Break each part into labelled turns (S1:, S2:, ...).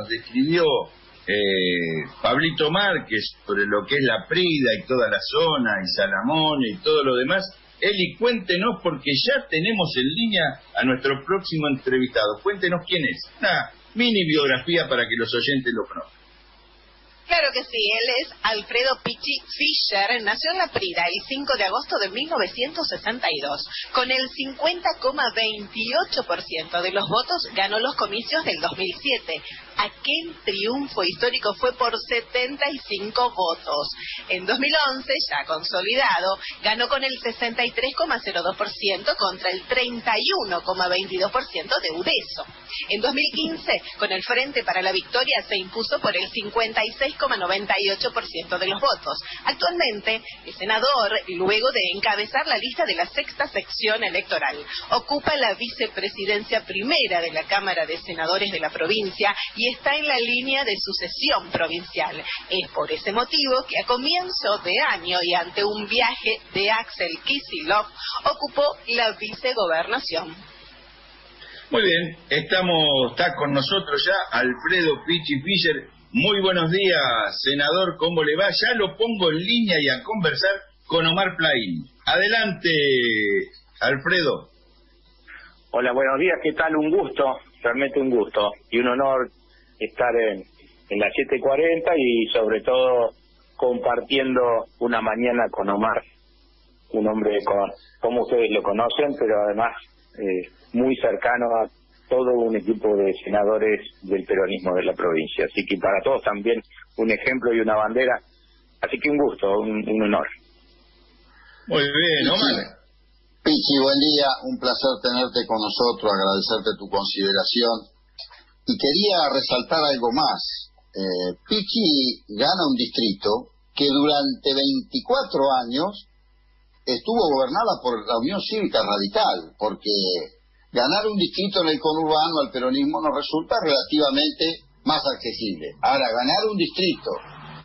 S1: describió Pablito Márquez sobre lo que es la Prida y toda la zona, y Salamone y todo lo demás. Eli, cuéntenos, porque ya tenemos en línea a nuestro próximo entrevistado. Cuéntenos quién es. Una mini biografía para que los oyentes lo conozcan.
S2: Claro que sí, él es Alfredo Pichi Fischer, nació en La Prida el 5 de agosto de 1962. Con el 50,28% de los votos ganó los comicios del 2007. Aquel triunfo histórico fue por 75 votos. En 2011, ya consolidado, ganó con el 63,02% contra el 31,22% de Udeso. En 2015, con el Frente para la Victoria, se impuso por el 56,98% de los votos. Actualmente es senador, luego de encabezar la lista de la sexta sección electoral. Ocupa la vicepresidencia primera de la Cámara de Senadores de la provincia y está en la línea de sucesión provincial. Es por ese motivo que a comienzo de año y ante un viaje de Axel Kicillof ocupó la vicegobernación.
S1: Muy bien, está con nosotros ya Alfredo Pichi Fischer. Muy buenos días, senador, ¿cómo le va? Ya lo pongo en línea y a conversar con Omar Plaín. Adelante, Alfredo.
S3: Hola, buenos días, ¿qué tal? Un gusto, realmente un gusto y un honor estar en las 7:40 y sobre todo compartiendo una mañana con Omar, un hombre como ustedes lo conocen, pero además muy cercano a todo un equipo de senadores del peronismo de la provincia. Así que para todos también un ejemplo y una bandera. Así que un gusto, un honor.
S1: Muy bien, Omar.
S4: Pichi, buen día, un placer tenerte con nosotros, agradecerte tu consideración. Y quería resaltar algo más. Pichi gana un distrito que durante 24 años estuvo gobernada por la Unión Cívica Radical, porque ganar un distrito en el conurbano al peronismo nos resulta relativamente más accesible. Ahora, ganar un distrito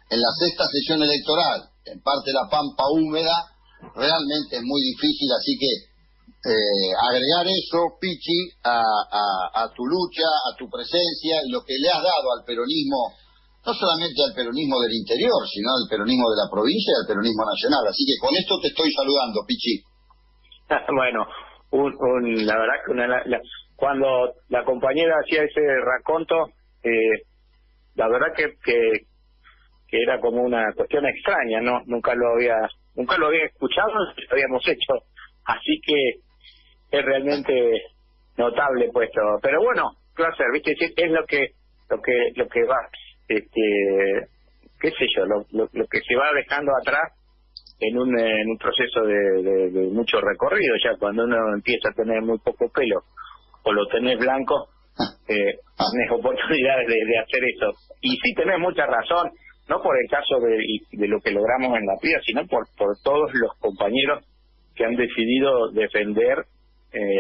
S4: en la sexta sesión electoral, en parte de la Pampa húmeda, realmente es muy difícil, así que agregar eso, Pichi, a tu lucha, a tu presencia y lo que le has dado al peronismo, no solamente al peronismo del interior, sino al peronismo de la provincia y al peronismo nacional. Así que con esto te estoy saludando, Pichi.
S3: Bueno, la verdad que cuando la compañera hacía ese raconto, la verdad que era como una cuestión extraña, ¿no? Nunca lo había escuchado, lo habíamos hecho, así que es realmente notable puesto. Pero bueno, ¿qué va a hacer? ¿Viste? Es lo que va, qué sé yo, lo que se va dejando atrás en un proceso de mucho recorrido. Ya cuando uno empieza a tener muy poco pelo o lo tenés blanco, tenés oportunidades de hacer eso. Y sí tenés mucha razón, no por el caso de lo que logramos en la PRIA, sino por todos los compañeros que han decidido defender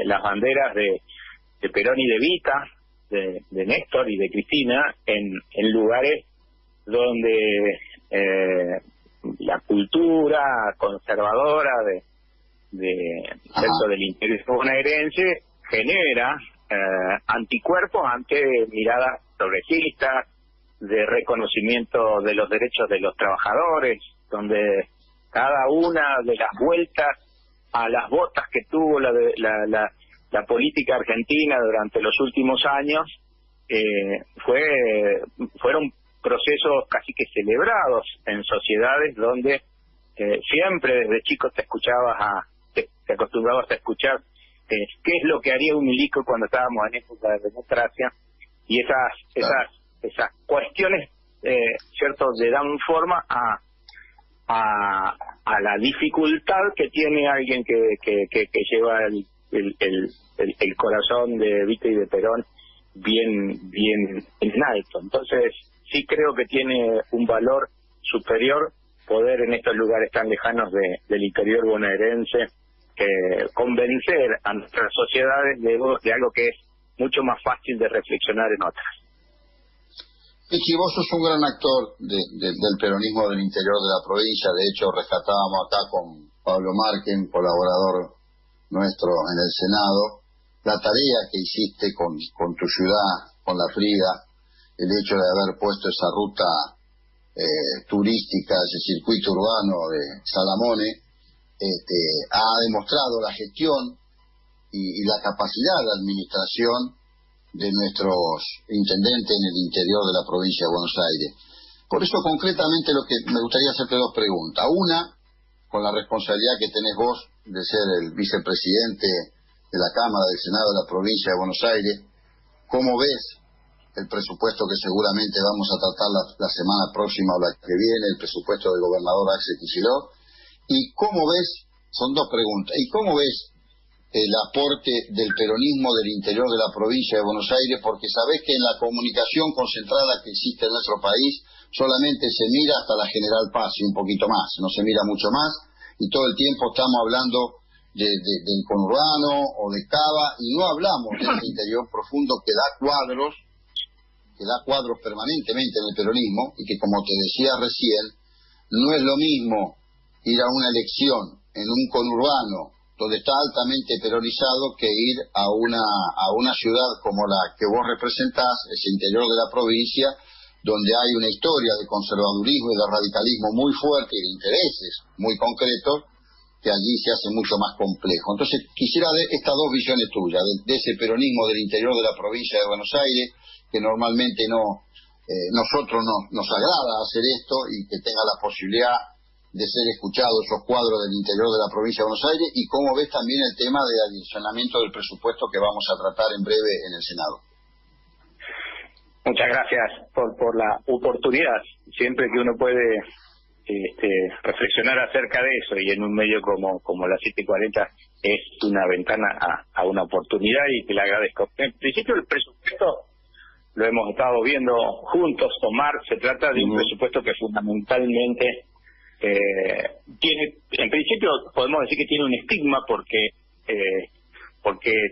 S3: las banderas de Perón y de Vita, de Néstor y de Cristina, en lugares donde la cultura conservadora dentro del interior bonaerense genera anticuerpos ante miradas progresistas, de reconocimiento de los derechos de los trabajadores, donde cada una de las vueltas a las botas que tuvo la política argentina durante los últimos años fueron procesos casi que celebrados en sociedades donde siempre desde chico te acostumbrabas a escuchar qué es lo que haría un milico cuando estábamos en época de democracia, y esas cuestiones cierto le dan forma a la dificultad que tiene alguien que lleva el corazón de Vita y de Perón bien en alto. Entonces sí creo que tiene un valor superior poder en estos lugares tan lejanos del interior bonaerense convencer a nuestras sociedades de algo que es mucho más fácil de reflexionar en otras.
S4: Pichi, vos sos un gran actor del peronismo del interior de la provincia. De hecho, rescatábamos acá con Pablo Márquez, colaborador nuestro en el Senado, la tarea que hiciste con tu ciudad, con La Prida, el hecho de haber puesto esa ruta turística, ese circuito urbano de Salamone, ha demostrado la gestión y la capacidad de administración de nuestros intendentes en el interior de la provincia de Buenos Aires. Por eso, concretamente, lo que me gustaría hacerte dos preguntas. Una, con la responsabilidad que tenés vos de ser el vicepresidente de la Cámara del Senado de la provincia de Buenos Aires, ¿cómo ves el presupuesto que seguramente vamos a tratar la semana próxima o la que viene, el presupuesto del gobernador Axel Kicillof? ¿Y cómo ves, son dos preguntas, y cómo ves el aporte del peronismo del interior de la provincia de Buenos Aires? Porque sabés que en la comunicación concentrada que existe en nuestro país solamente se mira hasta la General Paz y un poquito más, no se mira mucho más, y todo el tiempo estamos hablando del conurbano o de Cava, y no hablamos del interior profundo que da cuadros permanentemente en el peronismo, y que, como te decía recién, no es lo mismo ir a una elección en un conurbano donde está altamente peronizado que ir a una ciudad como la que vos representás, ese interior de la provincia, donde hay una historia de conservadurismo y de radicalismo muy fuerte y de intereses muy concretos, que allí se hace mucho más complejo. Entonces, quisiera ver estas dos visiones tuyas, de ese peronismo del interior de la provincia de Buenos Aires, que normalmente nosotros nos agrada hacer esto, y que tenga la posibilidad de ser escuchados esos cuadros del interior de la provincia de Buenos Aires, y cómo ves también el tema de adicionamiento del presupuesto que vamos a tratar en breve en el Senado.
S3: Muchas gracias por la oportunidad. Siempre que uno puede reflexionar acerca de eso, y en un medio como la 740, es una ventana a una oportunidad, y te la agradezco. En principio, el presupuesto lo hemos estado viendo juntos, Omar. Se trata de un presupuesto que fundamentalmente tiene, en principio podemos decir que tiene un estigma, porque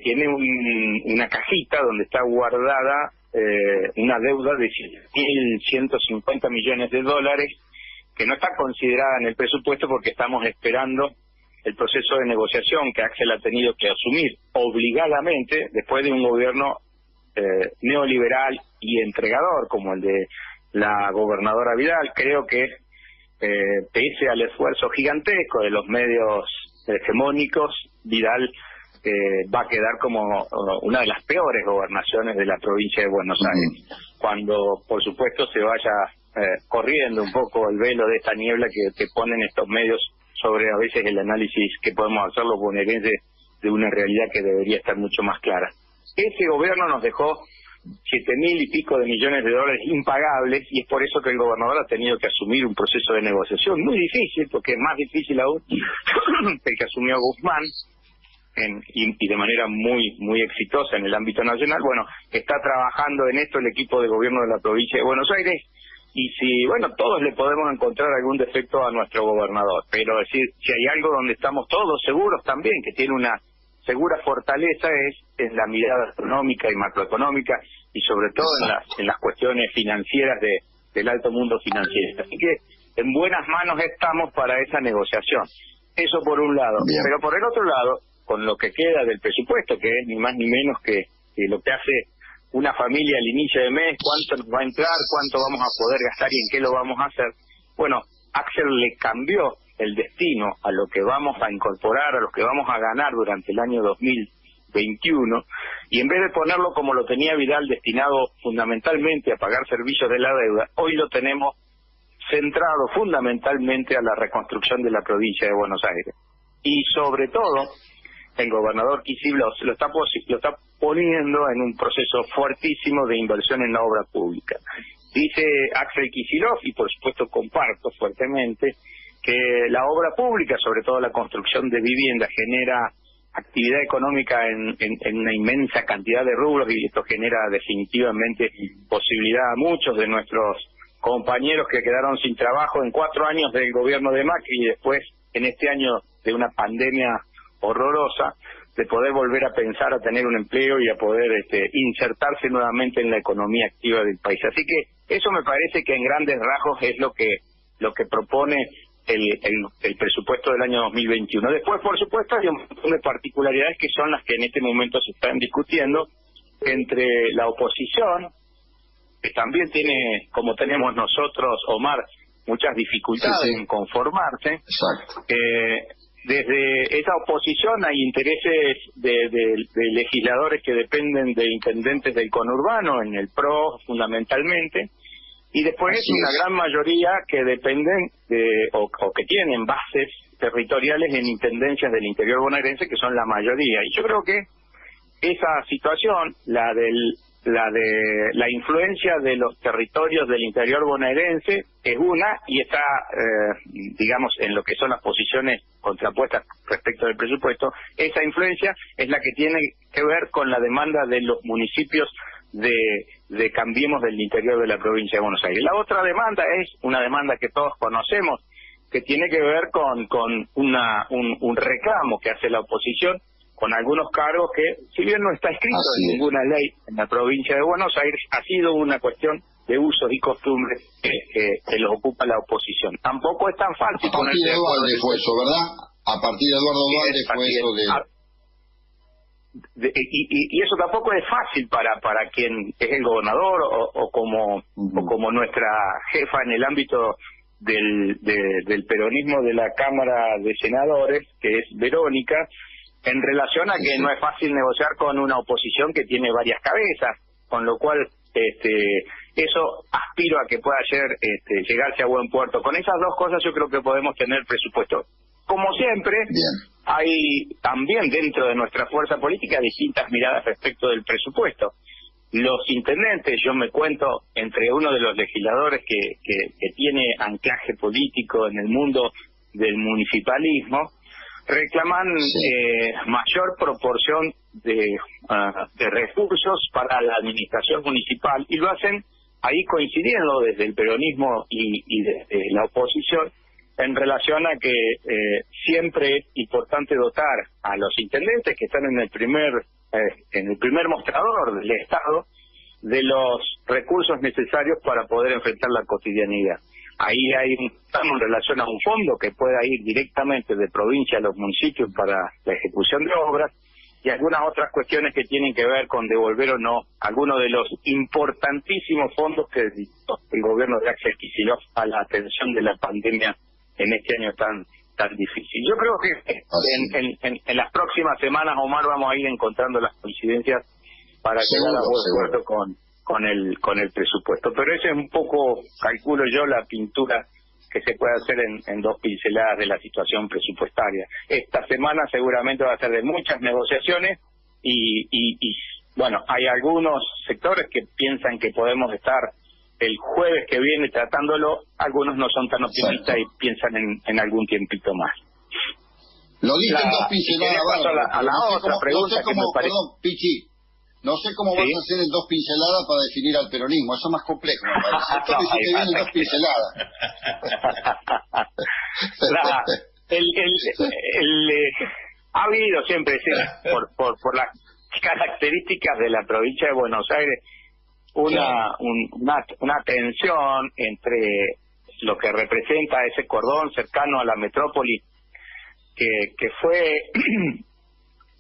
S3: tiene una cajita donde está guardada una deuda de 1.150 millones de dólares, que no está considerada en el presupuesto porque estamos esperando el proceso de negociación que Axel ha tenido que asumir obligadamente después de un gobierno neoliberal y entregador como el de la gobernadora Vidal. Creo que pese al esfuerzo gigantesco de los medios hegemónicos, Vidal va a quedar como una de las peores gobernaciones de la provincia de Buenos Aires, cuando por supuesto se vaya corriendo un poco el velo de esta niebla que ponen estos medios sobre a veces el análisis que podemos hacer los bonaerenses de una realidad que debería estar mucho más clara. Ese gobierno nos dejó 7.000 y pico de millones de dólares impagables, y es por eso que el gobernador ha tenido que asumir un proceso de negociación muy difícil, porque es más difícil aún el que asumió Guzmán, y de manera muy exitosa en el ámbito nacional. Bueno, está trabajando en esto el equipo de gobierno de la provincia de Buenos Aires, y todos le podemos encontrar algún defecto a nuestro gobernador, pero decir, si hay algo donde estamos todos seguros también, que tiene una segura fortaleza, es en la mirada económica y macroeconómica, y sobre todo en las cuestiones financieras del alto mundo financiero. Así que en buenas manos estamos para esa negociación. Eso por un lado. Bien. Pero por el otro lado, con lo que queda del presupuesto, que es ni más ni menos que lo que hace una familia al inicio de mes, cuánto nos va a entrar, cuánto vamos a poder gastar y en qué lo vamos a hacer. Bueno, Axel le cambió el destino a lo que vamos a incorporar, a lo que vamos a ganar durante el año 2021, y en vez de ponerlo como lo tenía Vidal, destinado fundamentalmente a pagar servicios de la deuda, hoy lo tenemos centrado fundamentalmente a la reconstrucción de la provincia de Buenos Aires. Y sobre todo, el gobernador Kicillof lo está poniendo en un proceso fuertísimo de inversión en la obra pública. Dice Axel Kicillof, y por supuesto comparto fuertemente, que la obra pública, sobre todo la construcción de viviendas, genera actividad económica en una inmensa cantidad de rubros, y esto genera definitivamente posibilidad a muchos de nuestros compañeros que quedaron sin trabajo en 4 años del gobierno de Macri, y después en este año de una pandemia horrorosa, de poder volver a pensar, a tener un empleo y a poder insertarse nuevamente en la economía activa del país. Así que eso me parece que en grandes rasgos es lo que propone el presupuesto del año 2021. Después, por supuesto, hay un montón de particularidades que son las que en este momento se están discutiendo entre la oposición que también tiene, como tenemos nosotros, Omar, muchas dificultades en conformarse.
S4: Exacto.
S3: Desde esa oposición hay intereses de legisladores que dependen de intendentes del conurbano, en el PRO fundamentalmente, y después una gran mayoría que dependen o que tienen bases territoriales en intendencias del interior bonaerense, que son la mayoría. Y yo creo que esa situación, la de la influencia de los territorios del interior bonaerense, es una, y está, digamos, en lo que son las posiciones contrapuestas respecto del presupuesto. Esa influencia es la que tiene que ver con la demanda de los municipios de Cambiemos del interior de la provincia de Buenos Aires. La otra demanda es una demanda que todos conocemos, que tiene que ver con un reclamo que hace la oposición con algunos cargos que, si bien no está escrito en ninguna ley en la provincia de Buenos Aires, ha sido una cuestión de usos y costumbres que los ocupa la oposición. Tampoco es tan fácil.
S4: A partir de Dualde fue eso, ¿verdad? A partir de Eduardo Dualde fue eso
S3: y eso tampoco es fácil para quien es el gobernador o como nuestra jefa en el ámbito del peronismo de la Cámara de Senadores, que es Verónica, en relación a que no es fácil negociar con una oposición que tiene varias cabezas, con lo cual eso aspiro a que pueda llegarse a buen puerto. Con esas dos cosas yo creo que podemos tener presupuesto. Como siempre, hay también dentro de nuestra fuerza política distintas miradas respecto del presupuesto. Los intendentes, yo me cuento entre uno de los legisladores que tiene anclaje político en el mundo del municipalismo, reclaman mayor proporción de recursos para la administración municipal, y lo hacen ahí coincidiendo desde el peronismo y desde la oposición, en relación a que siempre es importante dotar a los intendentes que están en el primer mostrador del Estado de los recursos necesarios para poder enfrentar la cotidianidad. Ahí estamos en relación a un fondo que pueda ir directamente de provincia a los municipios para la ejecución de obras, y algunas otras cuestiones que tienen que ver con devolver o no algunos de los importantísimos fondos que el gobierno de Axel Kicillof a la atención de la pandemia en este año tan difícil. Yo creo que en las próximas semanas, Omar, vamos a ir encontrando las coincidencias para llegar a buen puerto con el presupuesto. Pero ese es un poco, calculo yo, la pintura que se puede hacer en dos pinceladas de la situación presupuestaria. Esta semana seguramente va a ser de muchas negociaciones y bueno, hay algunos sectores que piensan que podemos estar el jueves que viene tratándolo, algunos no son tan optimistas y piensan en algún tiempito más.
S4: Lo dije en dos pinceladas.
S3: A la otra pregunta que me parece...
S4: Perdón, Pichi, no sé cómo vas a hacer en dos pinceladas para definir al peronismo, eso es más complejo, me parece. Esto que hiciste bien en dos pinceladas.
S3: Ha habido siempre, por las características de la provincia de Buenos Aires, una tensión entre lo que representa ese cordón cercano a la metrópoli que fue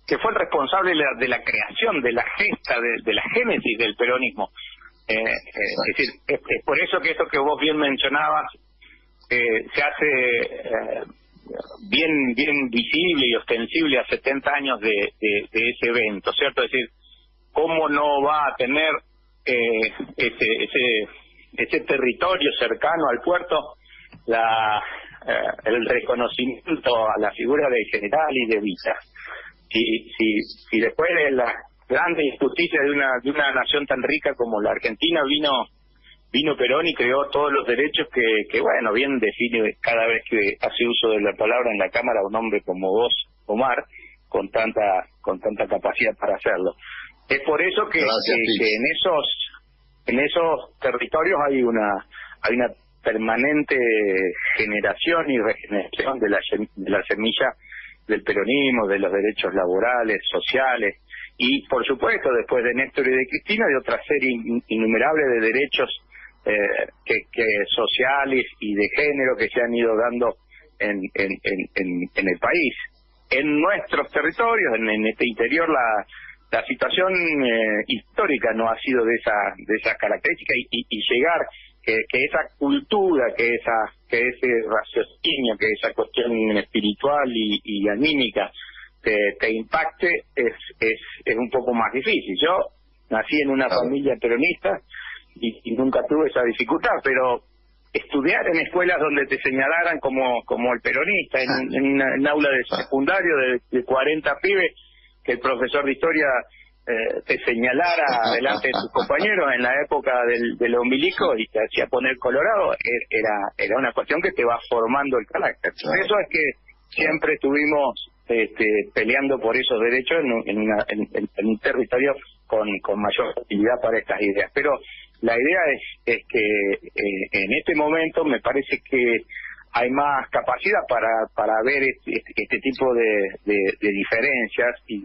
S3: el responsable de la creación, de la gesta, de la génesis del peronismo. Es decir, es por eso que esto que vos bien mencionabas se hace bien visible y ostensible a 70 años de ese evento, ¿cierto? Es decir, ¿cómo no va a tener ese territorio cercano al puerto el reconocimiento a la figura del general y de Vita? Si después de la grande injusticia de una nación tan rica como la Argentina vino Perón y creó todos los derechos que bueno, bien define cada vez que hace uso de la palabra en la Cámara un hombre como vos, Omar, con tanta capacidad para hacerlo. Es por eso que en esos territorios hay una permanente generación y regeneración de la semilla del peronismo, de los derechos laborales, sociales, y por supuesto después de Néstor y de Cristina de otra serie innumerable de derechos que sociales y de género que se han ido dando en el país. En nuestros territorios, en este interior, la situación histórica no ha sido de esa característica, y llegar que esa cultura, que ese raciocinio, que esa cuestión espiritual y anímica te impacte es un poco más difícil. Yo nací en una familia peronista y nunca tuve esa dificultad, pero estudiar en escuelas donde te señalaran como el peronista, en un aula de secundario de 40 pibes, que el profesor de historia te señalara delante de tus compañeros en la época del umbilico y te hacía poner colorado, era una cuestión que te va formando el carácter. Por eso es que siempre estuvimos peleando por esos derechos en un territorio con mayor facilidad para estas ideas. Pero la idea es que en este momento me parece que hay más capacidad para ver este tipo de diferencias y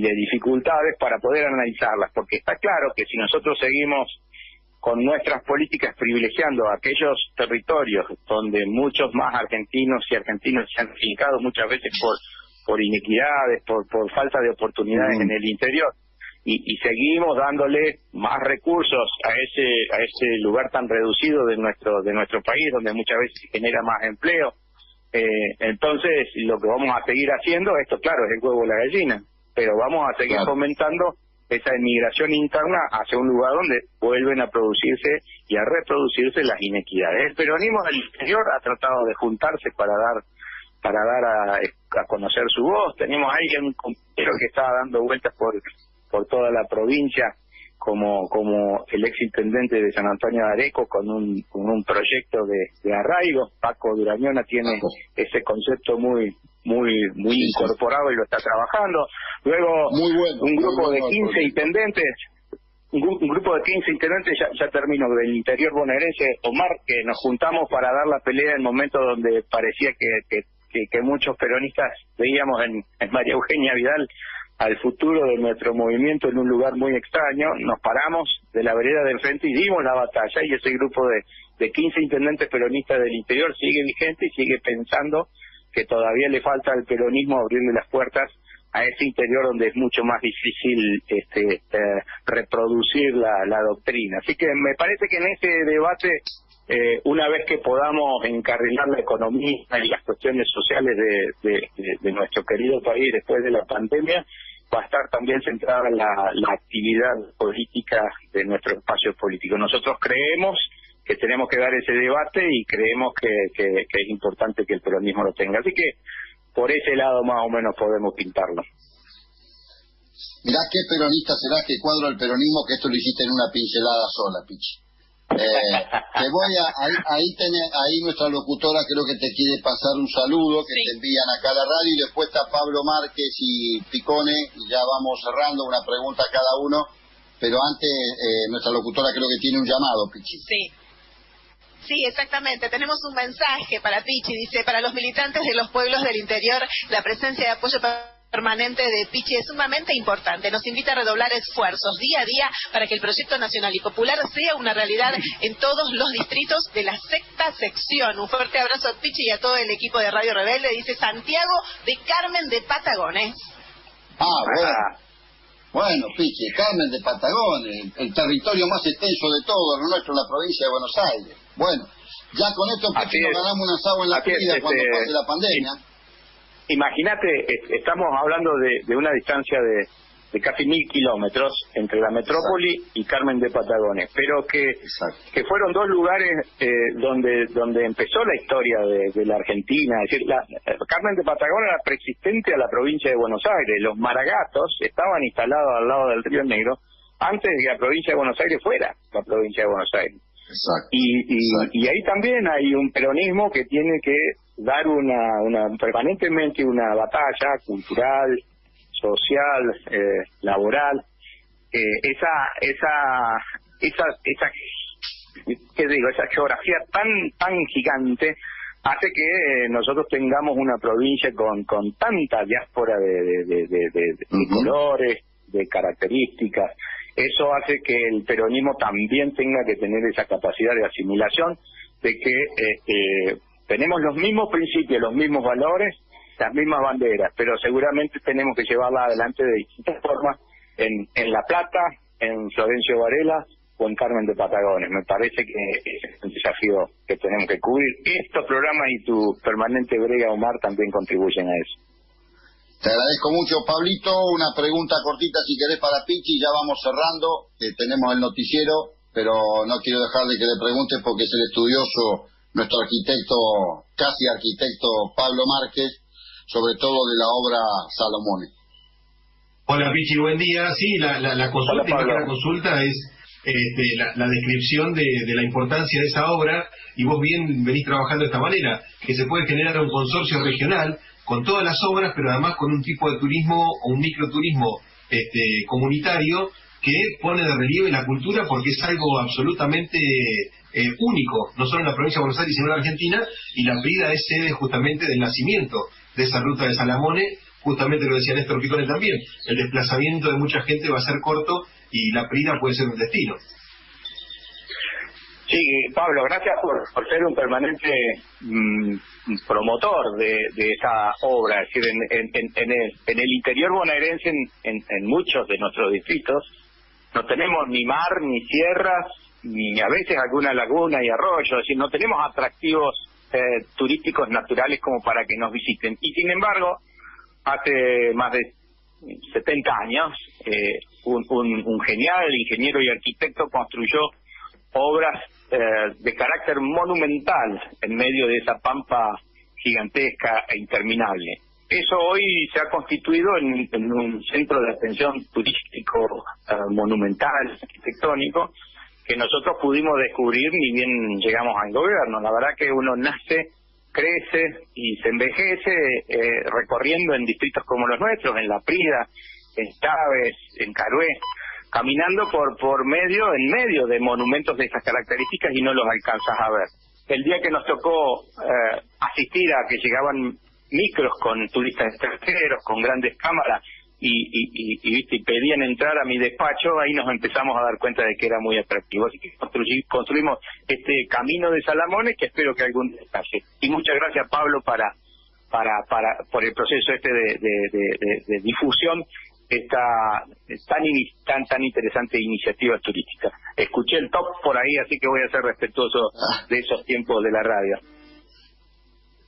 S3: de dificultades para poder analizarlas, porque está claro que si nosotros seguimos con nuestras políticas privilegiando aquellos territorios donde muchos más argentinos y argentinas se han fincado muchas veces por inequidades, por falta de oportunidades en el interior, y seguimos dándole más recursos a ese lugar tan reducido de nuestro país, donde muchas veces se genera más empleo, entonces lo que vamos a seguir haciendo, esto claro es el huevo o la gallina, pero vamos a seguir fomentando esa emigración interna hacia un lugar donde vuelven a producirse y a reproducirse las inequidades. El peronismo del interior ha tratado de juntarse para dar a conocer su voz. Tenemos ahí un compañero que estaba dando vueltas por toda la provincia como el ex intendente de San Antonio de Areco con un proyecto de arraigo. Paco Durañona tiene ese concepto muy incorporado y lo está trabajando. Luego un grupo de 15 intendentes, ya termino, del interior bonaerense, Omar, que nos juntamos para dar la pelea en el momento donde parecía que muchos peronistas veíamos en María Eugenia Vidal al futuro de nuestro movimiento en un lugar muy extraño. Nos paramos de la vereda del frente y dimos la batalla, y ese grupo de 15 intendentes peronistas del interior sigue vigente y sigue pensando que todavía le falta al peronismo abrirle las puertas a ese interior donde es mucho más difícil reproducir la doctrina. Así que me parece que en ese debate, una vez que podamos encarrilar la economía y las cuestiones sociales de nuestro querido país después de la pandemia, va a estar también centrada la actividad política de nuestro espacio político. Nosotros creemos que tenemos que dar ese debate y creemos que es importante que el peronismo lo tenga. Así que por ese lado más o menos podemos pintarlo.
S4: Mirá qué peronista serás, qué cuadro del peronismo, que esto lo hiciste en una pincelada sola, Pichi. Te voy ahí nuestra locutora creo que te quiere pasar un saludo que te envían acá a la radio, y después está Pablo Márquez y Picone, y ya vamos cerrando, una pregunta a cada uno, pero antes nuestra locutora creo que tiene un llamado, Pichi.
S2: Sí, exactamente. Tenemos un mensaje para Pichi. Dice: para los militantes de los pueblos del interior, la presencia de apoyo permanente de Pichi es sumamente importante. Nos invita a redoblar esfuerzos día a día para que el proyecto nacional y popular sea una realidad en todos los distritos de la sexta sección. Un fuerte abrazo a Pichi y a todo el equipo de Radio Rebelde. Dice Santiago de Carmen de Patagones.
S4: Bueno, Pichi, Carmen de Patagones, el territorio más extenso de todo lo nuestro, la provincia de Buenos Aires. Bueno, ya con esto, Pichi, nos ganamos un asado en la comida cuando pase la pandemia.
S3: Imagínate, estamos hablando de una distancia de casi 1000 kilómetros entre la metrópoli y Carmen de Patagones, pero que fueron dos lugares donde empezó la historia de la Argentina. Es decir, Carmen de Patagones era preexistente a la provincia de Buenos Aires. Los maragatos estaban instalados al lado del Río Negro antes de que la provincia de Buenos Aires fuera la provincia de Buenos Aires. Y ahí también hay un peronismo que tiene que dar permanentemente una batalla cultural, social, laboral. Esa geografía tan gigante hace que nosotros tengamos una provincia con tanta diáspora de colores, de características. Eso hace que el peronismo también tenga que tener esa capacidad de asimilación, de que tenemos los mismos principios, los mismos valores, las mismas banderas, pero seguramente tenemos que llevarla adelante de distintas formas en La Plata, en Florencio Varela o en Carmen de Patagones. Me parece que es un desafío que tenemos que cubrir. Estos programas y tu permanente brega, Omar, también contribuyen a eso.
S4: Te agradezco mucho, Pablito. Una pregunta cortita, si querés, para Pichi. Ya vamos cerrando, tenemos el noticiero, pero no quiero dejar de que le pregunte porque es el estudioso, nuestro arquitecto, casi arquitecto Pablo Márquez, sobre todo de la obra Salomone.
S5: Hola, Pichi, buen día. Sí, la consulta, y más que la consulta, es la descripción de la importancia de esa obra, y vos bien venís trabajando de esta manera, que se puede generar un consorcio regional con todas las obras, pero además con un tipo de turismo o un microturismo comunitario que pone de relieve la cultura, porque es algo absolutamente único, no solo en la provincia de Buenos Aires, sino en la Argentina, y la Prida es sede justamente del nacimiento de esa ruta de Salamone. Justamente lo decía Néstor Picone también, el desplazamiento de mucha gente va a ser corto y la Prida puede ser un destino.
S3: Sí, Pablo, gracias por ser un permanente promotor de esa obra. Es decir, en el interior bonaerense, en muchos de nuestros distritos, no tenemos ni mar, ni sierras, ni a veces alguna laguna y arroyo. Es decir, no tenemos atractivos turísticos naturales como para que nos visiten. Y sin embargo, hace más de 70 años, un genial ingeniero y arquitecto construyó obras de carácter monumental en medio de esa pampa gigantesca e interminable. Eso hoy se ha constituido en un centro de atención turístico monumental, arquitectónico, que nosotros pudimos descubrir ni bien llegamos al gobierno. La verdad que uno nace, crece y se envejece recorriendo en distritos como los nuestros, en La Prida, en Chávez, en Carué, caminando en medio de monumentos de esas características y no los alcanzas a ver. El día que nos tocó asistir a que llegaban micros con turistas extranjeros, con grandes cámaras, y pedían entrar a mi despacho, ahí nos empezamos a dar cuenta de que era muy atractivo. Así que construimos este camino de Salamone, que espero que algún detalle. Y muchas gracias, Pablo, por el proceso de difusión esta tan interesante iniciativa turística. Escuché el top por ahí, así que voy a ser respetuoso de esos tiempos de la radio.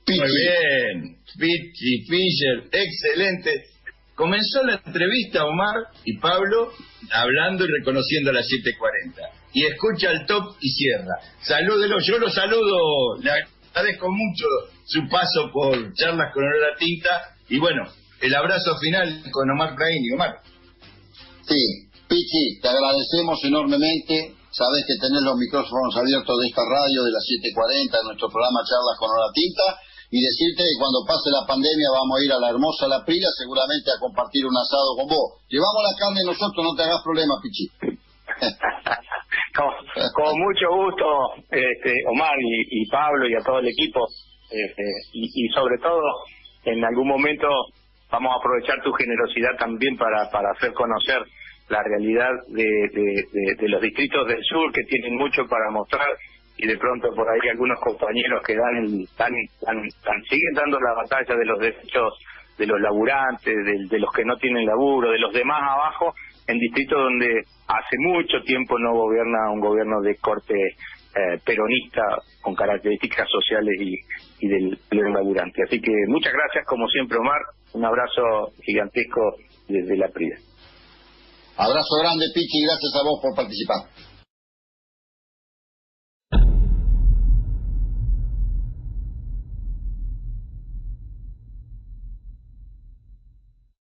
S1: Muy bien, Pichi Fischer, excelente. Comenzó la entrevista Omar y Pablo hablando y reconociendo a las 7:40. Y escucha el top y cierra. Salúdelo, yo lo saludo, le agradezco mucho su paso por Charlas con Olor a Tinta. Y bueno, el abrazo final con Omar Braini. Omar.
S4: Sí, Pichi, te agradecemos enormemente. Sabés que tenés los micrófonos abiertos de esta radio de las 7:40, de nuestro programa Charlas con Olor a Tinta. Y decirte que cuando pase la pandemia vamos a ir a la hermosa La Prida, seguramente a compartir un asado con vos. Llevamos la carne nosotros, no te hagas problema, Pichi.
S3: Con mucho gusto, Omar y Pablo y a todo el equipo. Y sobre todo, en algún momento vamos a aprovechar tu generosidad también para hacer conocer la realidad de los distritos del sur, que tienen mucho para mostrar. Y de pronto por ahí algunos compañeros que siguen dando la batalla de los derechos de los laburantes, de los que no tienen laburo, de los demás abajo, en distritos donde hace mucho tiempo no gobierna un gobierno de corte peronista con características sociales y del laburante. Así que muchas gracias, como siempre, Omar. Un abrazo gigantesco desde La Prida.
S4: Abrazo grande, Pichi, y gracias a vos por participar.